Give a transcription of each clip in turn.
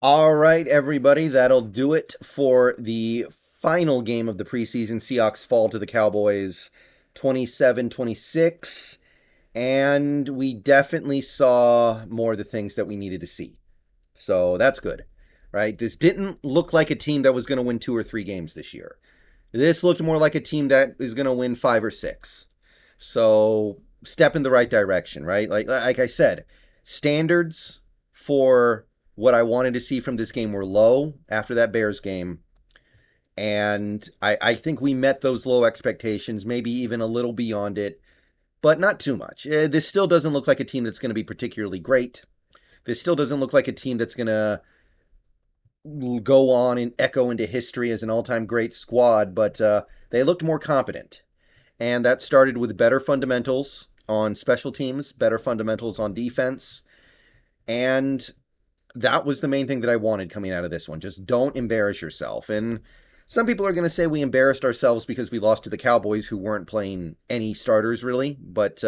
All right, everybody, that'll do it for the final game of the preseason. Seahawks fall to the Cowboys 27-26, and we definitely saw more of the things that we needed to see. So that's good, right? This didn't look like a team that was going to win 2 or 3 games this year. This looked more like a team that is going to win 5 or 6. So step in the right direction, right? Like I said, standards for what I wanted to see from this game were low after that Bears game. And I think we met those low expectations, maybe even a little beyond it, but not too much. This still doesn't look like a team that's going to be particularly great. This still doesn't look like a team that's going to go on and echo into history as an all time great squad, but they looked more competent. And that started with better fundamentals on special teams, better fundamentals on defense. And that was the main thing that I wanted coming out of this one. Just don't embarrass yourself. And some people are going to say we embarrassed ourselves because we lost to the Cowboys, who weren't playing any starters really. But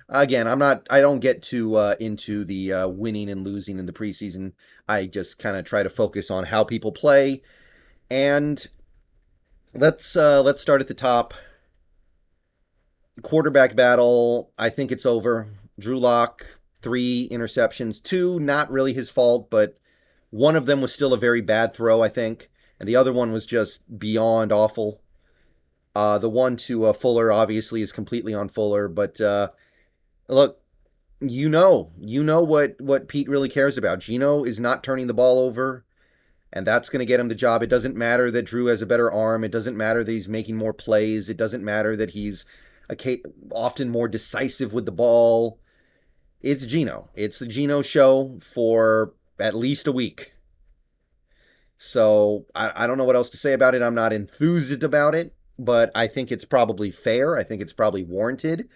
again, I don't get too into the winning and losing in the preseason. I just kind of try to focus on how people play. And let's start at the top. Quarterback battle. I think it's over. Drew Lock, 3 interceptions, two not really his fault, but one of them was still a very bad throw, I think, and the other one was just beyond awful. The one to Fuller obviously is completely on Fuller, but look, you know what Pete really cares about. Gino is not turning the ball over, and that's going to get him the job. It doesn't matter that Drew has a better arm. It doesn't matter that he's making more plays. It doesn't matter that he's often more decisive with the ball. It's Gino. It's the Gino show for at least a week. So I don't know what else to say about it. I'm not enthused about it, but I think it's probably fair. I think it's probably warranted.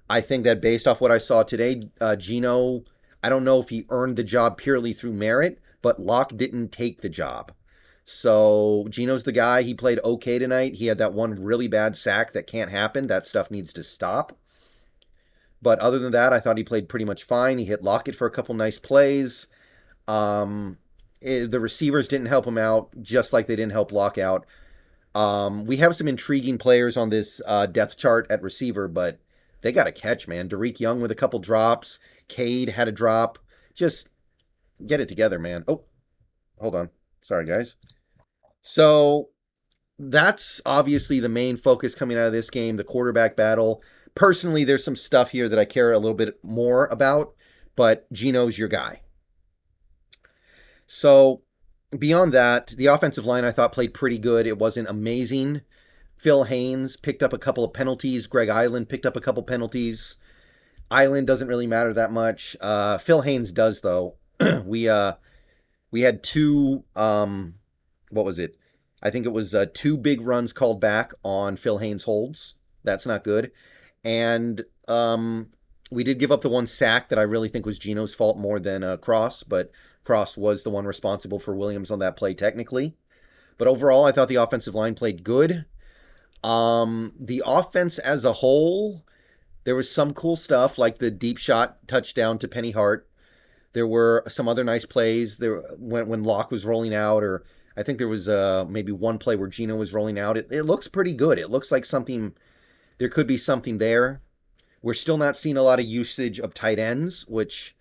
I think that based off what I saw today, Gino, I don't know if he earned the job purely through merit, but Locke didn't take the job. So Gino's the guy. He played okay tonight. He had that one really bad sack that can't happen. That stuff needs to stop. But other than that, I thought he played pretty much fine. He hit Lockett for a couple nice plays. The receivers didn't help him out, just like they didn't help Locke out. We have some intriguing players on this depth chart at receiver, but they got to catch, man. Derek Young with a couple drops. Cade had a drop. Just get it together, man. Oh, hold on. Sorry, guys. So that's obviously the main focus coming out of this game, the quarterback battle. Personally, there's some stuff here that I care a little bit more about, but Gino's your guy. So beyond that, the offensive line I thought played pretty good. It wasn't amazing. Phil Haynes picked up a couple of penalties. Greg Island picked up a couple penalties. Island doesn't really matter that much. Phil Haynes does though. we uh we had two what was it? I think it was 2 big runs called back on Phil Haynes holds. That's not good. And we did give up the one sack that I really think was Gino's fault more than Cross, but Cross was the one responsible for Williams on that play technically. But overall, I thought the offensive line played good. The offense as a whole, there was some cool stuff like the deep shot touchdown to Penny Hart. There were some other nice plays there when Locke was rolling out, or I think there was maybe one play where Gino was rolling out. It looks pretty good. It looks like something there could be something there. We're still not seeing a lot of usage of tight ends, which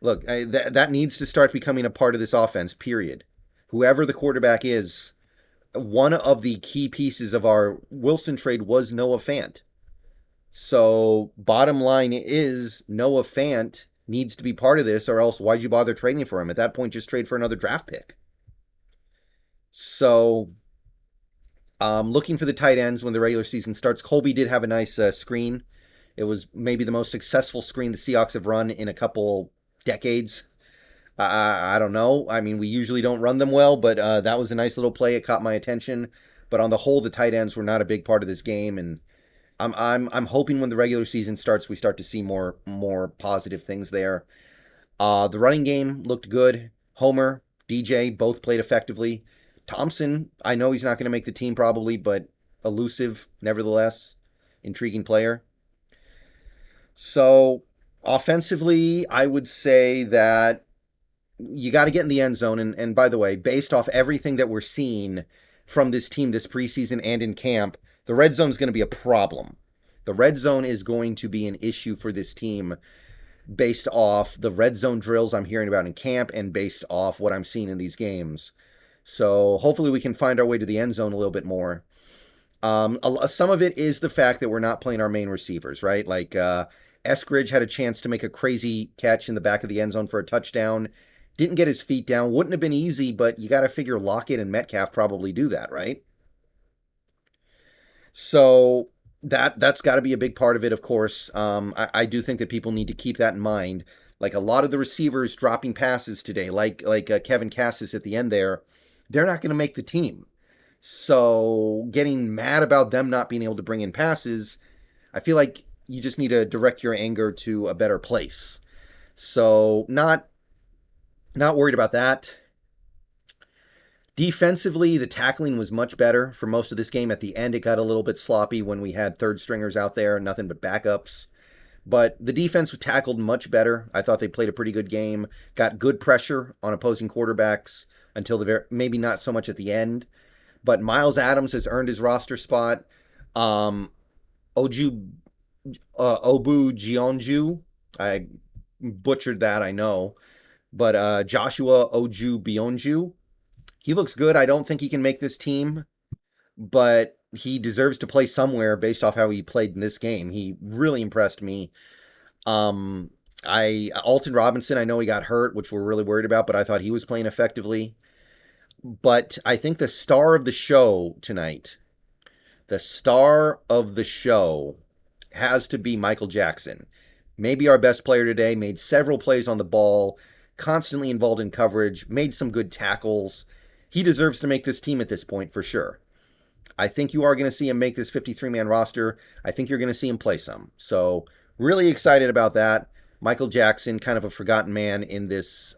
look that needs to start becoming a part of this offense. Period. Whoever the quarterback is, one of the key pieces of our Wilson trade was Noah Fant. So bottom line is Noah Fant needs to be part of this, or else why'd you bother trading for him? At that point, just trade for another draft pick. So looking for the tight ends when the regular season starts. Colby did have a nice screen. It was maybe the most successful screen the Seahawks have run in a couple decades. I don't know. I mean, we usually don't run them well, but that was a nice little play. It caught my attention. But on the whole, the tight ends were not a big part of this game, and I'm hoping when the regular season starts, we start to see more positive things there. The running game looked good. Homer, DJ both played effectively. Thompson, I know he's not going to make the team probably, but elusive nevertheless. Intriguing player. So offensively, I would say that you got to get in the end zone. And by the way, based off everything that we're seeing from this team this preseason and in camp, the red zone is going to be a problem. The red zone is going to be an issue for this team based off the red zone drills I'm hearing about in camp and based off what I'm seeing in these games. So hopefully we can find our way to the end zone a little bit more. Some of it is the fact that we're not playing our main receivers, right? Like Eskridge had a chance to make a crazy catch in the back of the end zone for a touchdown. Didn't get his feet down. Wouldn't have been easy, but you got to figure Lockett and Metcalf probably do that, right? So that's got to be a big part of it, of course. I do think that people need to keep that in mind. Like a lot of the receivers dropping passes today, like Kevin Cassis at the end there, they're not going to make the team. So getting mad about them not being able to bring in passes, I feel like you just need to direct your anger to a better place. So not worried about that. Defensively, the tackling was much better for most of this game. At the end, it got a little bit sloppy when we had third stringers out there, nothing but backups. But the defense was tackled much better. I thought they played a pretty good game, got good pressure on opposing quarterbacks until maybe not so much at the end. But Miles Adams has earned his roster spot. Obu Gionju, I butchered that, I know. But Joshua Oju Bionju, he looks good. I don't think he can make this team, but he deserves to play somewhere based off how he played in this game. He really impressed me. Alton Robinson, I know he got hurt, which we're really worried about, but I thought he was playing effectively. But I think the star of the show tonight, the star of the show has to be Michael Jackson. Maybe our best player today, made several plays on the ball, constantly involved in coverage, made some good tackles. He deserves to make this team at this point for sure. I think you are going to see him make this 53-man roster. I think you're going to see him play some. So really excited about that. Michael Jackson, kind of a forgotten man in this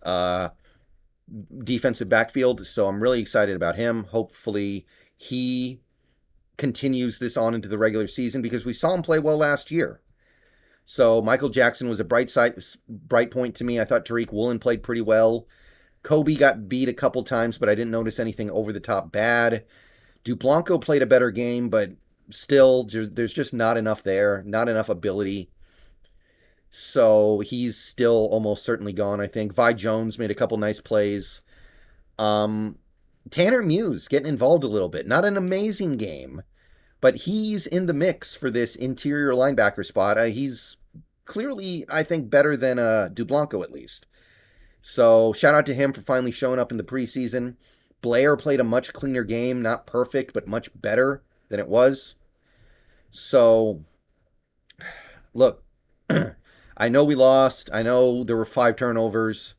defensive backfield. So I'm really excited about him. Hopefully he continues this on into the regular season because we saw him play well last year. So Michael Jackson was a bright point to me. I thought Tariq Woolen played pretty well. Kobe got beat a couple times, but I didn't notice anything over the top bad. Dublanco played a better game, but still, there's just not enough there, not enough ability. So he's still almost certainly gone, I think. Vi Jones made a couple nice plays. Tanner Muse getting involved a little bit. Not an amazing game, but he's in the mix for this interior linebacker spot. He's clearly, I think, better than Dublanco at least. So shout out to him for finally showing up in the preseason. Blair played a much cleaner game, not perfect, but much better than it was. So, look, I know we lost. I know there were 5 turnovers.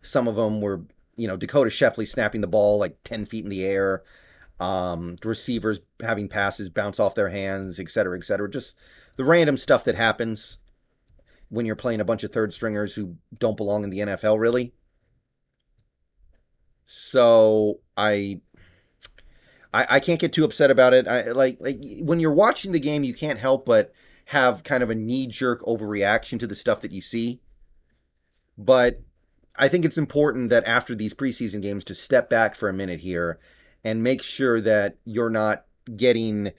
Some of them were, Dakota Shepley snapping the ball like 10 feet in the air. The receivers having passes bounce off their hands, et cetera, et cetera. Just the random stuff that happens when you're playing a bunch of third stringers who don't belong in the NFL, really. So I can't get too upset about it. I like when you're watching the game, you can't help but have kind of a knee-jerk overreaction to the stuff that you see. But I think it's important that after these preseason games to step back for a minute here and make sure that you're not getting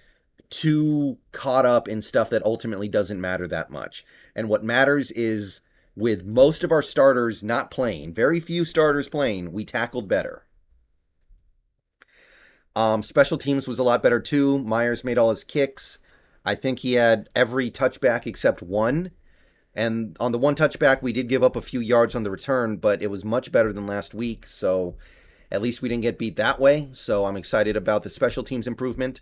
too caught up in stuff that ultimately doesn't matter that much. And what matters is with most of our starters not playing, very few starters playing, we tackled better. Special teams was a lot better too. Myers made all his kicks. I think he had every touchback except one. And on the one touchback, we did give up a few yards on the return, but it was much better than last week. So at least we didn't get beat that way. So I'm excited about the special teams improvement.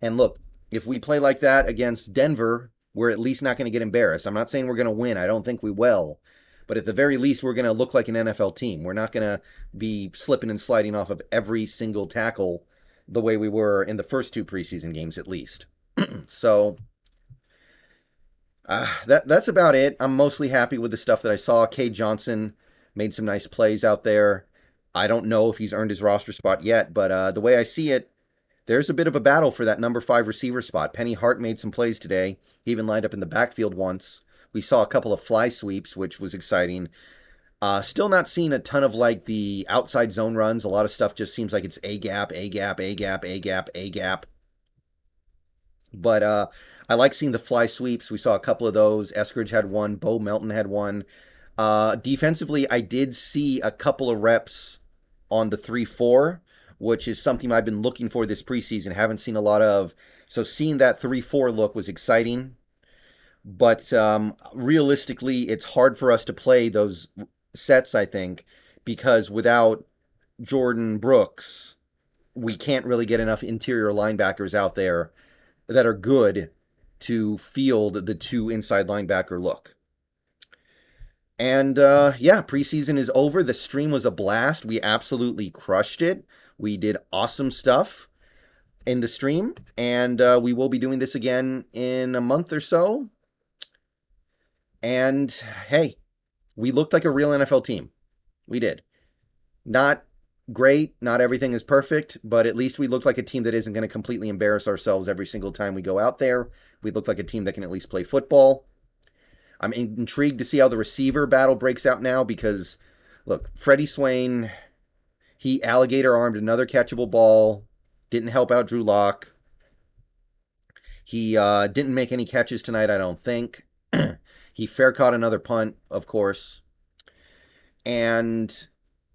And look, if we play like that against Denver, we're at least not going to get embarrassed. I'm not saying we're going to win. I don't think we will. But at the very least, we're going to look like an NFL team. We're not going to be slipping and sliding off of every single tackle the way we were in the first 2 preseason games, at least. So that's about it. I'm mostly happy with the stuff that I saw. Cade Johnson made some nice plays out there. I don't know if he's earned his roster spot yet, but the way I see it, there's a bit of a battle for that number 5 receiver spot. Penny Hart made some plays today. He even lined up in the backfield once. We saw a couple of fly sweeps, which was exciting. Still not seeing a ton of like the outside zone runs. A lot of stuff just seems like it's A gap, A gap, A gap, A gap, A gap. But I like seeing the fly sweeps. We saw a couple of those. Eskridge had one. Bo Melton had one. Defensively, I did see a couple of reps on the 3-4, which is something I've been looking for this preseason. Haven't seen a lot of. So seeing that 3-4 look was exciting. But realistically, it's hard for us to play those sets, I think, because without Jordan Brooks, we can't really get enough interior linebackers out there that are good to field the two inside linebacker look. And yeah, preseason is over. The stream was a blast. We absolutely crushed it. We did awesome stuff in the stream, and we will be doing this again in a month or so. And hey, we looked like a real NFL team. We did. Not great. Not everything is perfect, but at least we looked like a team that isn't going to completely embarrass ourselves every single time we go out there. We look like a team that can at least play football. I'm intrigued to see how the receiver battle breaks out now because, look, Freddie Swain, he alligator armed another catchable ball, didn't help out Drew Lock. He didn't make any catches tonight, I don't think. He fair caught another punt, of course. And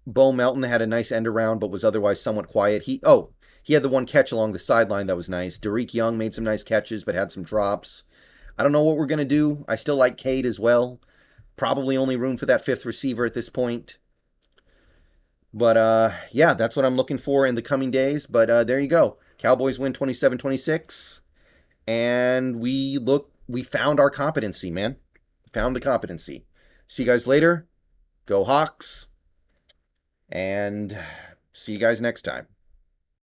Bo Melton had a nice end around, but was otherwise somewhat quiet. He had the one catch along the sideline that was nice. Derek Young made some nice catches, but had some drops. I don't know what we're going to do. I still like Cade as well. Probably only room for that fifth receiver at this point. But yeah, that's what I'm looking for in the coming days. But there you go. Cowboys win 27-26. And we found our competency, man. Found the competency. See you guys later. Go Hawks. And see you guys next time.